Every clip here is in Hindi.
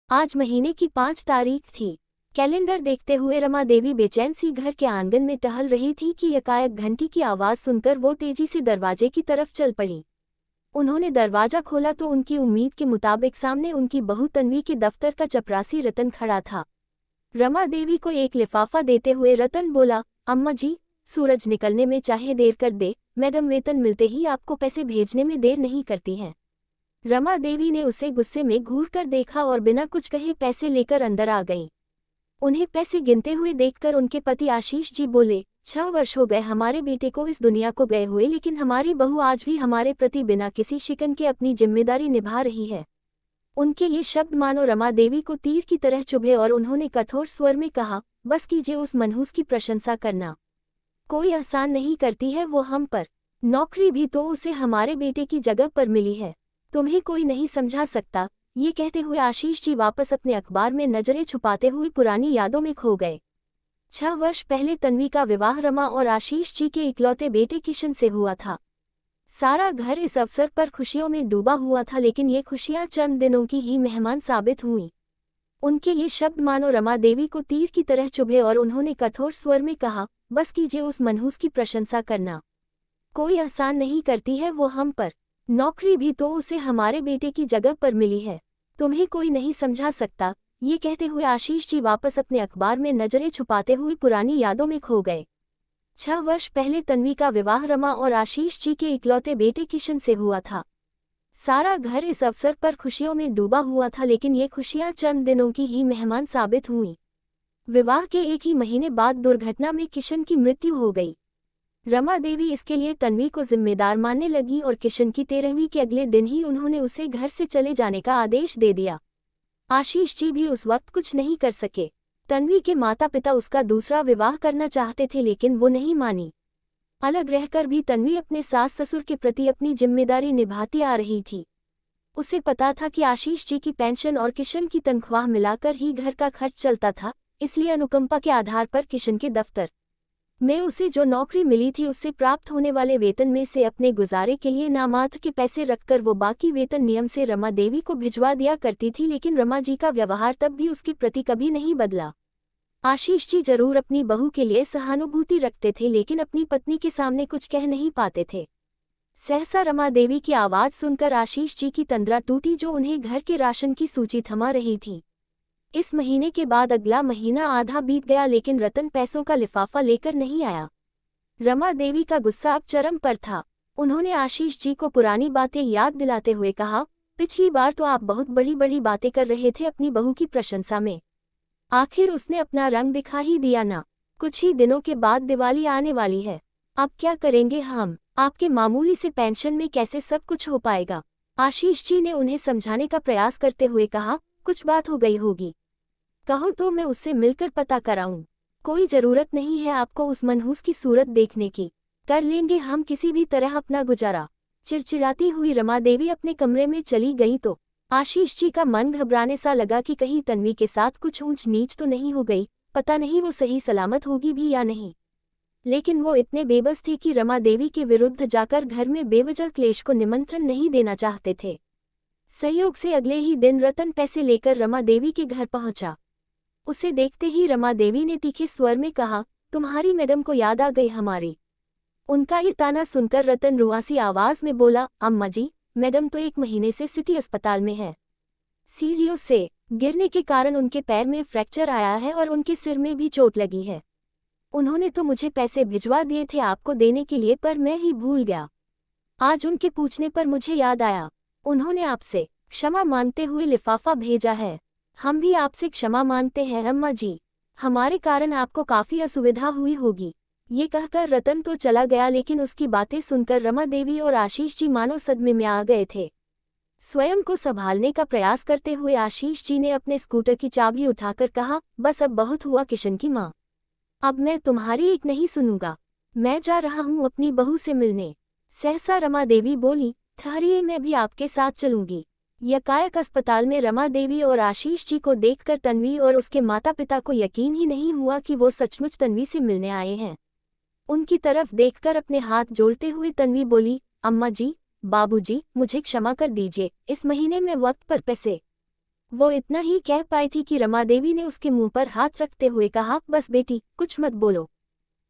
आज महीने की 5 तारीख थी। कैलेंडर देखते हुए रमा देवी बेचैन सी घर के आंगन में टहल रही थी कि एकाएक घंटी की आवाज सुनकर वो तेजी से दरवाजे की तरफ चल पड़ी। उन्होंने दरवाजा खोला तो उनकी उम्मीद के मुताबिक सामने उनकी बहू तन्वी के दफ्तर का चपरासी रतन खड़ा था। रमा देवी को एक लिफाफा देते हुए रतन बोला, अम्मा जी, सूरज निकलने में चाहे देर कर दे, मैडम वेतन मिलते ही आपको पैसे भेजने में देर नहीं करती हैं। रमा देवी ने उसे गुस्से में घूरकर देखा और बिना कुछ कहे पैसे लेकर अंदर आ गईं। उन्हें पैसे गिनते हुए देखकर उनके पति आशीष जी बोले, 6 वर्ष हो गए हमारे बेटे को इस दुनिया को गए हुए, लेकिन हमारी बहू आज भी हमारे प्रति बिना किसी शिकन के अपनी जिम्मेदारी निभा रही है। उनके ये शब्द मानो रमा देवी को तीर की तरह चुभे और उन्होंने कठोर स्वर में कहा, बस कीजिए, उस मनहूस की प्रशंसा करना कोई एहसान नहीं करती है वो हम पर। नौकरी भी तो उसे हमारे बेटे की जगह पर मिली है, तुम्हें कोई नहीं समझा सकता। ये कहते हुए आशीष जी वापस अपने अखबार में नजरें छुपाते हुए पुरानी यादों में खो गए। 6 वर्ष पहले तन्वी का विवाह रमा और आशीष जी के इकलौते बेटे किशन से हुआ था। सारा घर इस अवसर पर खुशियों में डूबा हुआ था, लेकिन ये खुशियां चंद दिनों की ही मेहमान साबित हुईं। उनके ये शब्द मानो रमा देवी को तीर की तरह चुभे और उन्होंने कठोर स्वर में कहा, बस कीजिए, उस मनहूस की प्रशंसा करना कोई आसान नहीं करती है वो हम पर। नौकरी भी तो उसे हमारे बेटे की जगह पर मिली है, तुम्हें कोई नहीं समझा सकता। ये कहते हुए आशीष जी वापस अपने अखबार में नजरें छुपाते हुए पुरानी यादों में खो गए। 6 वर्ष पहले तन्वी का विवाह रमा और आशीष जी के इकलौते बेटे किशन से हुआ था। सारा घर इस अवसर पर खुशियों में डूबा हुआ था, लेकिन ये खुशियां चंद दिनों की ही मेहमान साबित हुईं। विवाह के एक ही महीने बाद दुर्घटना में किशन की मृत्यु हो गई। रमा देवी इसके लिए तन्वी को जिम्मेदार मानने लगी और किशन की 13वीं के अगले दिन ही उन्होंने उसे घर से चले जाने का आदेश दे दिया। आशीष जी भी उस वक्त कुछ नहीं कर सके। तन्वी के माता पिता उसका दूसरा विवाह करना चाहते थे, लेकिन वो नहीं मानी। अलग रहकर भी तन्वी अपने सास ससुर के प्रति अपनी जिम्मेदारी निभाती आ रही थी। उसे पता था कि आशीष जी की पेंशन और किशन की तनख्वाह मिलाकर ही घर का खर्च चलता था, इसलिए अनुकंपा के आधार पर किशन के दफ्तर में उसे जो नौकरी मिली थी उससे प्राप्त होने वाले वेतन में से अपने गुजारे के लिए नामात्र के पैसे रखकर वो बाकी वेतन नियम से रमा देवी को भिजवा दिया करती थी। लेकिन रमा जी का व्यवहार तब भी उसके प्रति कभी नहीं बदला। आशीष जी जरूर अपनी बहू के लिए सहानुभूति रखते थे, लेकिन अपनी पत्नी के सामने कुछ कह नहीं पाते थे। सहसा रमा देवी की आवाज सुनकर आशीष जी की तंद्रा टूटी, जो उन्हें घर के राशन की सूची थमा रही थी। इस महीने के बाद अगला महीना आधा बीत गया, लेकिन रतन पैसों का लिफाफा लेकर नहीं आया। रमा देवी का गुस्सा अब चरम पर था। उन्होंने आशीष जी को पुरानी बातें याद दिलाते हुए कहा, पिछली बार तो आप बहुत बड़ी बड़ी बातें कर रहे थे अपनी बहू की प्रशंसा में, आखिर उसने अपना रंग दिखा ही दिया ना। कुछ ही दिनों के बाद दिवाली आने वाली है, अब क्या करेंगे हम? आपके मामूली से पेंशन में कैसे सब कुछ हो पाएगा? आशीष जी ने उन्हें समझाने का प्रयास करते हुए कहा, कुछ बात हो गई होगी, कहो तो मैं उससे मिलकर पता कराऊं। कोई जरूरत नहीं है आपको उस मनहूस की सूरत देखने की, कर लेंगे हम किसी भी तरह अपना गुजारा। चिड़चिड़ाती हुई रमा देवी अपने कमरे में चली गई तो आशीष जी का मन घबराने सा लगा कि कहीं तन्वी के साथ कुछ ऊंच नीच तो नहीं हो गई, पता नहीं वो सही सलामत होगी भी या नहीं। लेकिन वो इतने बेबस थे कि रमा देवी के विरुद्ध जाकर घर में बेवजह क्लेश को निमंत्रण नहीं देना चाहते थे। संयोग से अगले ही दिन रतन पैसे लेकर रमा देवी के घर पहुंचा। उसे देखते ही रमा देवी ने तीखे स्वर में कहा, तुम्हारी मैडम को याद आ गई हमारी। उनका ये ताना सुनकर रतन रुआसी आवाज में बोला, अम्मा जी, मैडम तो 1 महीने से सिटी अस्पताल में है। सीढ़ियों से गिरने के कारण उनके पैर में फ्रैक्चर आया है और उनके सिर में भी चोट लगी है। उन्होंने तो मुझे पैसे भिजवा दिए थे आपको देने के लिए, पर मैं ही भूल गया। आज उनके पूछने पर मुझे याद आया, उन्होंने आपसे क्षमा मांगते हुए लिफाफा भेजा है। हम भी आपसे क्षमा मांगते हैं अम्मा जी, हमारे कारण आपको काफी असुविधा हुई होगी। ये कहकर रतन तो चला गया, लेकिन उसकी बातें सुनकर रमा देवी और आशीष जी मानो सदमे में आ गए थे। स्वयं को संभालने का प्रयास करते हुए आशीष जी ने अपने स्कूटर की चाबी उठाकर कहा, बस अब बहुत हुआ किशन की माँ, अब मैं तुम्हारी एक नहीं सुनूंगा, मैं जा रहा हूँ अपनी बहू से मिलने। सहसा रमा देवी बोली, ठहरिए, मैं भी आपके साथ चलूंगी। यकायक अस्पताल में रमा देवी और आशीष जी को देखकर तन्वी और उसके माता पिता को यकीन ही नहीं हुआ कि वो सचमुच तन्वी से मिलने आए हैं। उनकी तरफ देखकर अपने हाथ जोड़ते हुए तन्वी बोली, अम्मा जी, बाबूजी, मुझे क्षमा कर दीजिए, इस महीने में वक्त पर पैसे वो इतना ही कह पाई थी कि रमा देवी ने उसके मुंह पर हाथ रखते हुए कहा, बस बेटी, कुछ मत बोलो।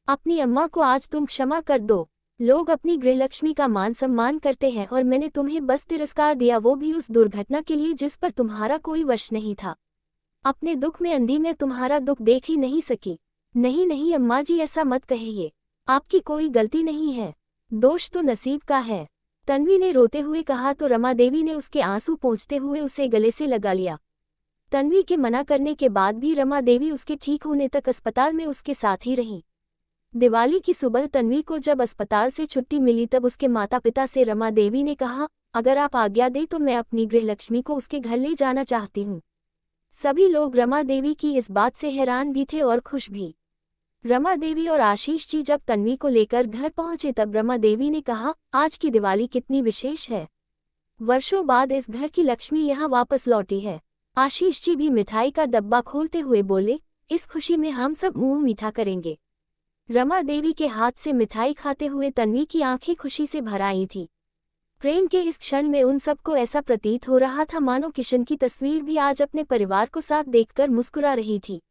अपनी अम्मा को आज तुम क्षमा कर दो। लोग अपनी गृहलक्ष्मी का मान सम्मान करते हैं और मैंने तुम्हें बस तिरस्कार दिया, वो भी उस दुर्घटना के लिए जिस पर तुम्हारा कोई वश नहीं था। अपने दुख में अंधी मैं तुम्हारा दुख देख ही नहीं सकी। नहीं नहीं अम्मा जी, ऐसा मत कहिए। आपकी कोई गलती नहीं है, दोष तो नसीब का है। तन्वी ने रोते हुए कहा तो रमा देवी ने उसके आंसू पोंछते हुए उसे गले से लगा लिया। तन्वी के मना करने के बाद भी रमा देवी उसके ठीक होने तक अस्पताल में उसके साथ ही रहीं। दिवाली की सुबह तन्वी को जब अस्पताल से छुट्टी मिली तब उसके माता पिता से रमा देवी ने कहा, अगर आप आज्ञा दें तो मैं अपनी गृहलक्ष्मी को उसके घर ले जाना चाहती हूँ। सभी लोग रमा देवी की इस बात से हैरान भी थे और खुश भी। रमा देवी और आशीष जी जब तन्वी को लेकर घर पहुंचे तब रमा देवी ने कहा, आज की दिवाली कितनी विशेष है। वर्षों बाद इस घर की लक्ष्मी यहाँ वापस लौटी है। आशीष जी भी मिठाई का डब्बा खोलते हुए बोले, इस खुशी में हम सब मुंह मीठा करेंगे। रमा देवी के हाथ से मिठाई खाते हुए तन्वी की आंखें खुशी से भर आई थी। प्रेम के इस क्षण में उन सबको ऐसा प्रतीत हो रहा था मानो किशन की तस्वीर भी आज अपने परिवार को साथ देखकर मुस्कुरा रही थी।